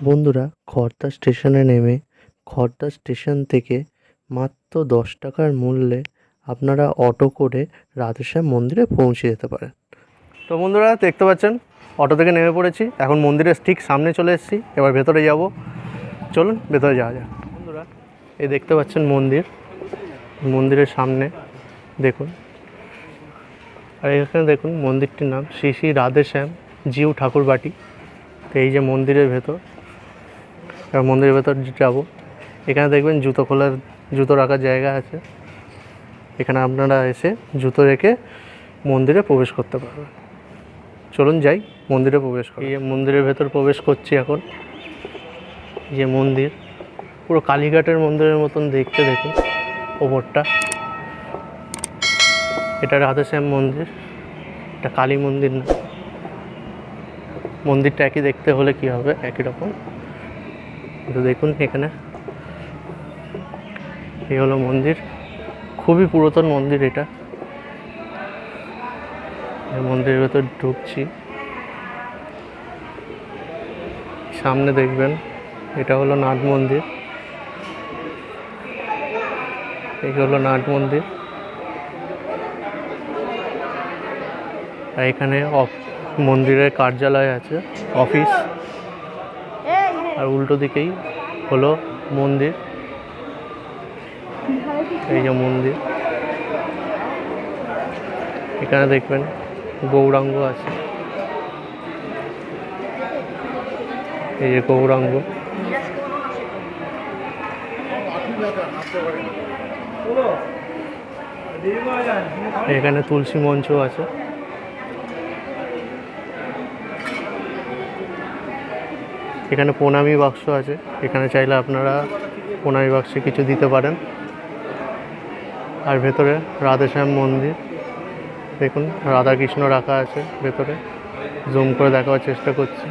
বন্ধুরা, খড়দা স্টেশনে নেমে খড়দা স্টেশন থেকে মাত্র 10 টাকার মূল্যে আপনারা অটো করে রাধেশ্যাম মন্দিরে পৌঁছে যেতে পারেন। তো বন্ধুরা, দেখতে পাচ্ছেন অটো থেকে নেমে পড়েছি, এখন মন্দিরের ঠিক সামনে চলে এসেছি। এবার ভেতরে যাব, চলুন ভেতরে যাওয়া যাক। বন্ধুরা, এই দেখতে পাচ্ছেন মন্দিরের সামনে দেখুন, আর এখানে দেখুন মন্দিরটির নাম শ্রী শ্রী রাধেশ্যাম জিউ ঠাকুর বাটি। তো এই যে মন্দিরের ভেতর, মন্দিরের ভেতর যাব। এখানে দেখবেন জুতো রাখার জায়গা আছে, এখানে আপনারা এসে জুতো রেখে মন্দিরে প্রবেশ করতে পারবেন। চলুন যাই, মন্দিরে প্রবেশ করি। এই মন্দিরের ভেতর প্রবেশ করছি এখন। যে মন্দির পুরো কালীঘাটের মন্দিরের মতন দেখতে, দেখুন ওপরটা। এটা রাধেশ্যাম মন্দির, এটা কালী মন্দির না। মন্দিরটা একই দেখতে হলে কি হবে, একই রকম। তো দেখুন এখানে এই হলো মন্দির, খুবই পুরাতন মন্দির এটা। মন্দিরের ভেতর ঢুকছি, সামনে দেখবেন এটা হলো নাট মন্দির। এই হলো নাট মন্দির, আর এখানে মন্দিরের কার্যালয় আছে, অফিস। আর উল্টো দিকেই হলো মন্দির। এই যে মন্দির, এখানে দেখবেন গৌরাঙ্গ আছে, এই যে গৌরাঙ্গ। এখানে তুলসী মঞ্চ আছে। এখানে প্রণামী বাক্স আছে, এখানে চাইলে আপনারা প্রণামী বাক্সে কিছু দিতে পারেন। আর ভেতরে রাধেশ্যাম মন্দির দেখুন, রাধাকৃষ্ণ রাখা আছে ভেতরে, জুম করে দেখাবার চেষ্টা করছি।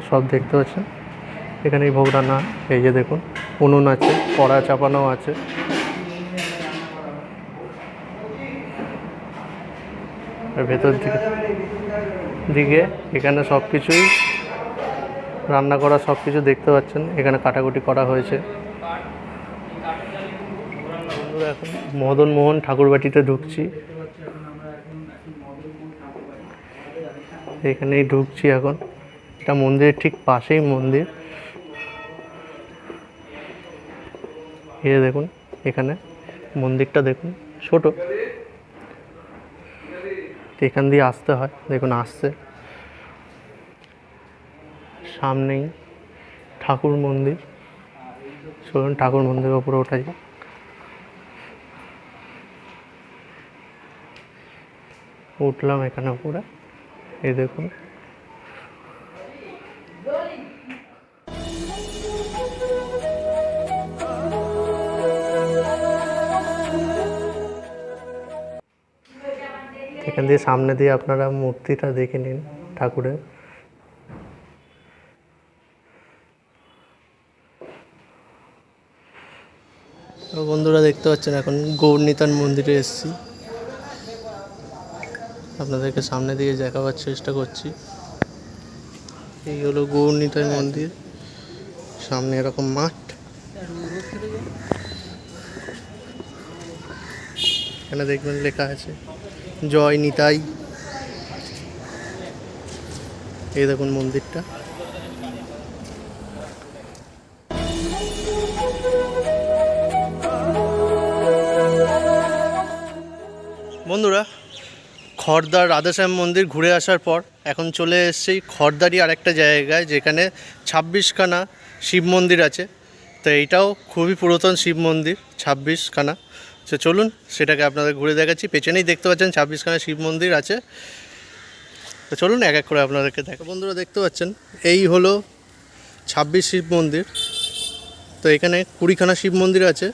সব দেখতে পাচ্ছেন। এখানেই ভোগ রান্না, এই যে দেখুন উনুন আছে, কড়া চাপানো আছে। আর ভেতর দিকে এখানে সব কিছুই রান্না করা, সব কিছু দেখতে পাচ্ছেন। এখানে কাটাকুটি করা হয়েছে। বন্ধুরা এখন মদন মোহন ঠাকুরবাটিতে ঢুকছি। এখানেই ঢুকছি এখন। এটা মন্দিরের ঠিক পাশেই মন্দির। এই দেখুন এখানে মন্দিরটা দেখুন, ছোট। এখান দিয়ে আসতে হয়, দেখুন আসছে। সামনেই ঠাকুর মন্দির। চলুন ঠাকুর মন্দিরের উপরে ওঠা যায়। উঠলাম এখানে উপরে, এই দেখুন। এখান দিয়ে সামনে দিয়ে আপনারা মূর্তিটা দেখে নিন ঠাকুরের। বন্ধুরা দেখতে পাচ্ছেন এখন গৌরনিতান মন্দিরে এসেছি। আপনাদেরকে সামনে দিয়ে দেখাবার চেষ্টা করছি। এই হলো গৌরনিতাই মন্দির। সামনে এরকম মাঠ, এখানে দেখবেন লেখা আছে জয় নিতাই। এই দেখুন মন্দিরটা। বন্ধুরা খড়দার রাধাশ্যাম মন্দির ঘুরে আসার পর এখন চলে এসেছি খড়দারই আরেকটা জায়গায়, যেখানে 26খানা শিব মন্দির আছে। তো এইটাও খুবই পুরাতন শিব মন্দির, 26খানা। তো চলুন সেটাকে আপনাদের ঘুরে দেখাচ্ছি। পেছনেই দেখতে পাচ্ছেন 26খানা শিব মন্দির আছে। তো চলুন এক এক করে আপনাদেরকে দেখো। বন্ধুরা দেখতে পাচ্ছেন এই হলো 26 শিব মন্দির। তো এখানে 20খানা শিব মন্দির আছে।